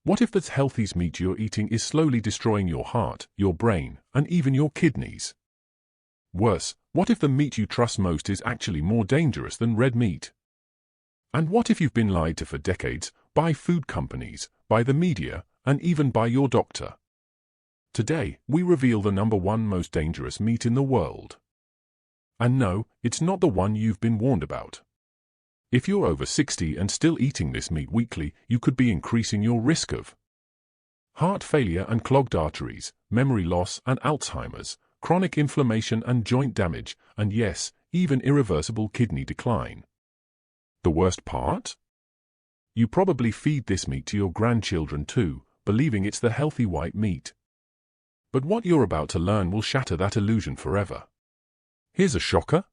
What if the healthy meat you're eating is slowly destroying your heart, your brain, and even your kidneys? Worse, what if the meat you trust most is actually more dangerous than red meat? And what if you've been lied to for decades by food companies, by the media, and even by your doctor? Today, we reveal the #1 most dangerous meat in the world. And no, it's not the one you've been warned about. If you're over 60 and still eating this meat weekly, you could be increasing your risk of heart failure and clogged arteries, memory loss and Alzheimer's, chronic inflammation and joint damage, and yes, even irreversible kidney decline. The worst part? You probably feed this meat to your grandchildren too, believing it's the healthy white meat. But what you're about to learn will shatter that illusion forever. Here's a shocker.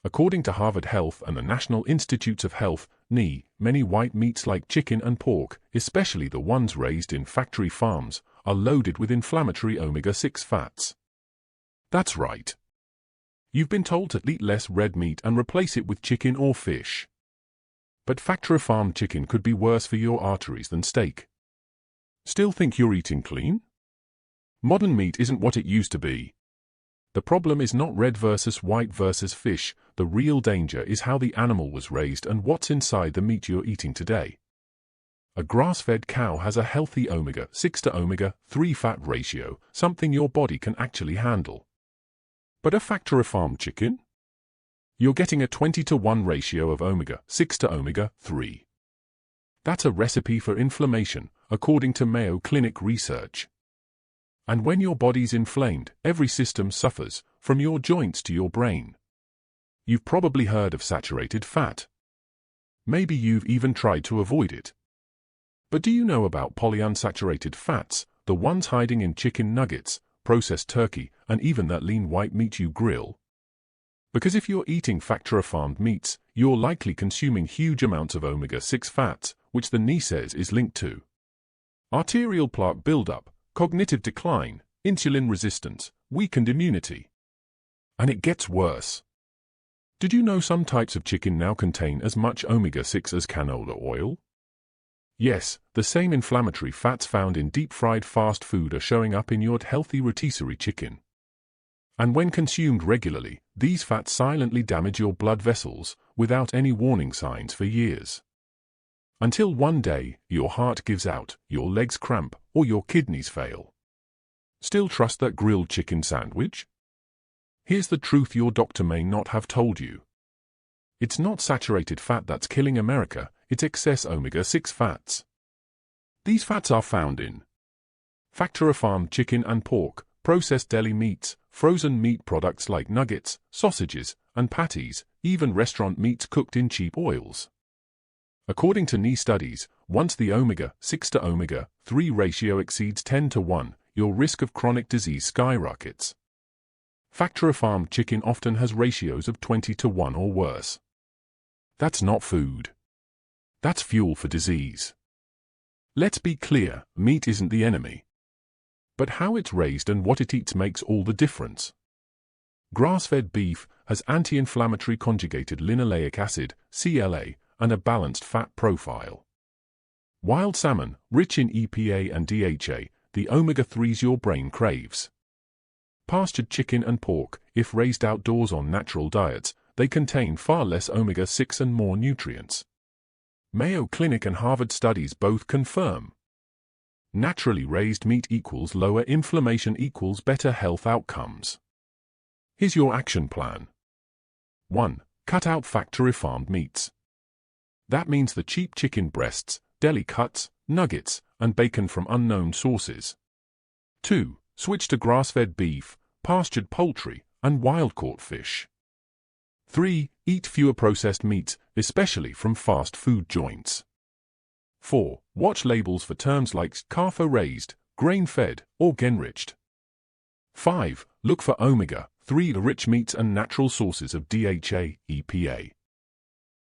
According to Harvard Health and the National Institutes of Health, (NIH), many white meats like chicken and pork, especially the ones raised in factory farms, are loaded with inflammatory omega-6 fats. That's right. You've been told to eat less red meat and replace it with chicken or fish. But factory-farmed chicken could be worse for your arteries than steak. Still think you're eating clean? Modern meat isn't what it used to be. The problem is not red versus white versus fish. The real danger is how the animal was raised and what's inside the meat you're eating today. A grass-fed cow has a healthy omega-6 to omega-3 fat ratio, something your body can actually handle. But a factory-farmed chicken? You're getting a 20-to-1 ratio of omega-6 to omega-3. That's a recipe for inflammation, according to Mayo Clinic research. And when your body's inflamed, every system suffers, from your joints to your brain. You've probably heard of saturated fat. Maybe you've even tried to avoid it. But do you know about polyunsaturated fats, the ones hiding in chicken nuggets, processed turkey, and even that lean white meat you grill? Because if you're eating factory-farmed meats, you're likely consuming huge amounts of omega-6 fats, which the NIH says is linked to arterial plaque buildup, cognitive decline, insulin resistance, weakened immunity. And it gets worse. Did you know some types of chicken now contain as much omega-6 as canola oil? Yes, the same inflammatory fats found in deep-fried fast food are showing up in your healthy rotisserie chicken. And when consumed regularly, these fats silently damage your blood vessels, without any warning signs for years. Until one day, your heart gives out, your legs cramp, or your kidneys fail. Still trust that grilled chicken sandwich? Here's the truth your doctor may not have told you. It's not saturated fat that's killing America, it's excess omega-6 fats. These fats are found in factory-farmed chicken and pork, processed deli meats, frozen meat products like nuggets, sausages, and patties, even restaurant meats cooked in cheap oils. According to NIH studies, once the omega-6 to omega-3 ratio exceeds 10-to-1, your risk of chronic disease skyrockets. Factory-farmed chicken often has ratios of 20-to-1 or worse. That's not food. That's fuel for disease. Let's be clear, meat isn't the enemy. But how it's raised and what it eats makes all the difference. Grass-fed beef has anti-inflammatory conjugated linoleic acid, CLA, and a balanced fat profile. Wild salmon, rich in EPA and DHA, the omega-3s your brain craves. Pastured chicken and pork, if raised outdoors on natural diets, they contain far less omega-6 and more nutrients. Mayo Clinic and Harvard studies both confirm. Naturally raised meat equals lower inflammation equals better health outcomes. Here's your action plan. 1. Cut out factory-farmed meats. That means the cheap chicken breasts, deli cuts, nuggets, and bacon from unknown sources. 2. Switch to grass-fed beef, pastured poultry, and wild-caught fish. 3. Eat fewer processed meats, especially from fast food joints. 4. Watch labels for terms like CAFO-raised, grain-fed, or enriched. 5. Look for omega-3 rich meats and natural sources of DHA, EPA.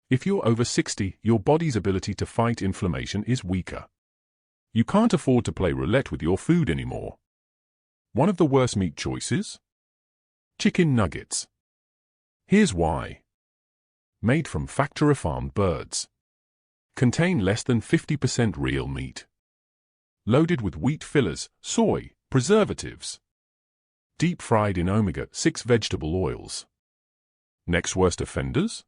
If you're over 60, your body's ability to fight inflammation is weaker. You can't afford to play roulette with your food anymore. One of the worst meat choices? Chicken nuggets. Here's why. Made from factory-farmed birds. Contain less than 50% real meat. loaded with wheat fillers, soy, preservatives. Deep-fried in omega-6 vegetable oils. Next worst offenders?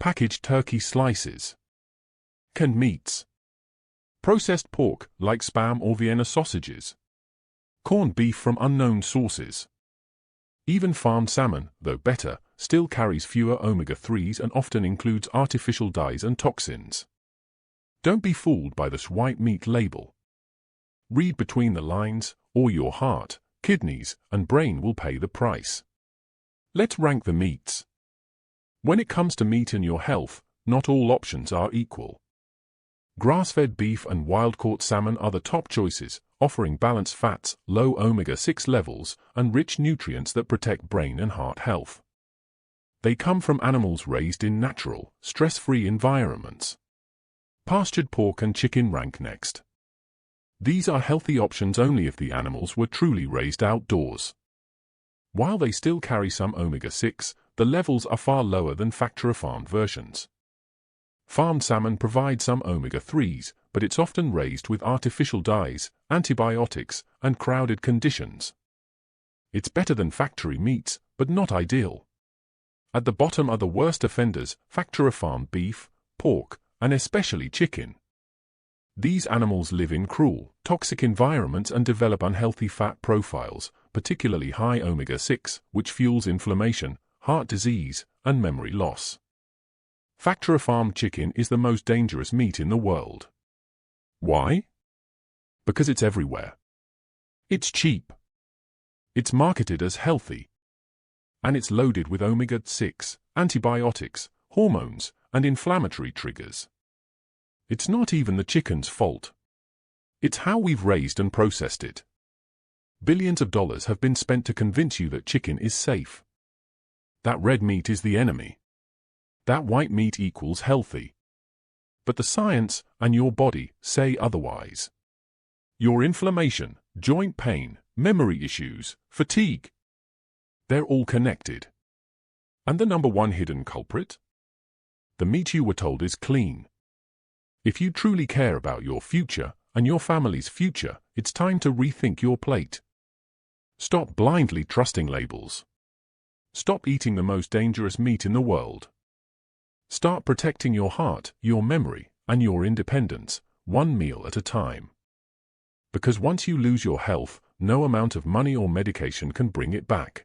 Packaged turkey slices. Canned meats. Processed pork, like Spam or Vienna sausages. Corned beef from unknown sources. Even farmed salmon, though better, still carries fewer omega-3s and often includes artificial dyes and toxins. Don't be fooled by this white meat label. Read between the lines, or your heart, kidneys, and brain will pay the price. Let's rank the meats. When it comes to meat and your health, not all options are equal. Grass-fed beef and wild-caught salmon are the top choices, offering balanced fats, low omega-6 levels, and rich nutrients that protect brain and heart health. They come from animals raised in natural, stress-free environments. Pastured pork and chicken rank next. These are healthy options only if the animals were truly raised outdoors. While they still carry some omega-6, the levels are far lower than factory-farmed versions. Farmed salmon provides some omega-3s, but it's often raised with artificial dyes, antibiotics, and crowded conditions. It's better than factory meats, but not ideal. At the bottom are the worst offenders: factory-farmed beef, pork, and especially chicken. These animals live in cruel, toxic environments and develop unhealthy fat profiles, particularly high omega-6, which fuels inflammation, heart disease, and memory loss. Factory-farmed chicken is the most dangerous meat in the world. Why? Because it's everywhere. It's cheap. It's marketed as healthy. And it's loaded with omega-6, antibiotics, hormones, and inflammatory triggers. It's not even the chicken's fault. It's how we've raised and processed it. Billions of dollars have been spent to convince you that chicken is safe. That red meat is the enemy. That white meat equals healthy. But the science and your body say otherwise. Your inflammation, joint pain, memory issues, fatigue. They're all connected. And the number one hidden culprit? The meat you were told is clean. If you truly care about your future and your family's future, it's time to rethink your plate. Stop blindly trusting labels. Stop eating the most dangerous meat in the world. Start protecting your heart, your memory, and your independence, one meal at a time. Because once you lose your health, no amount of money or medication can bring it back.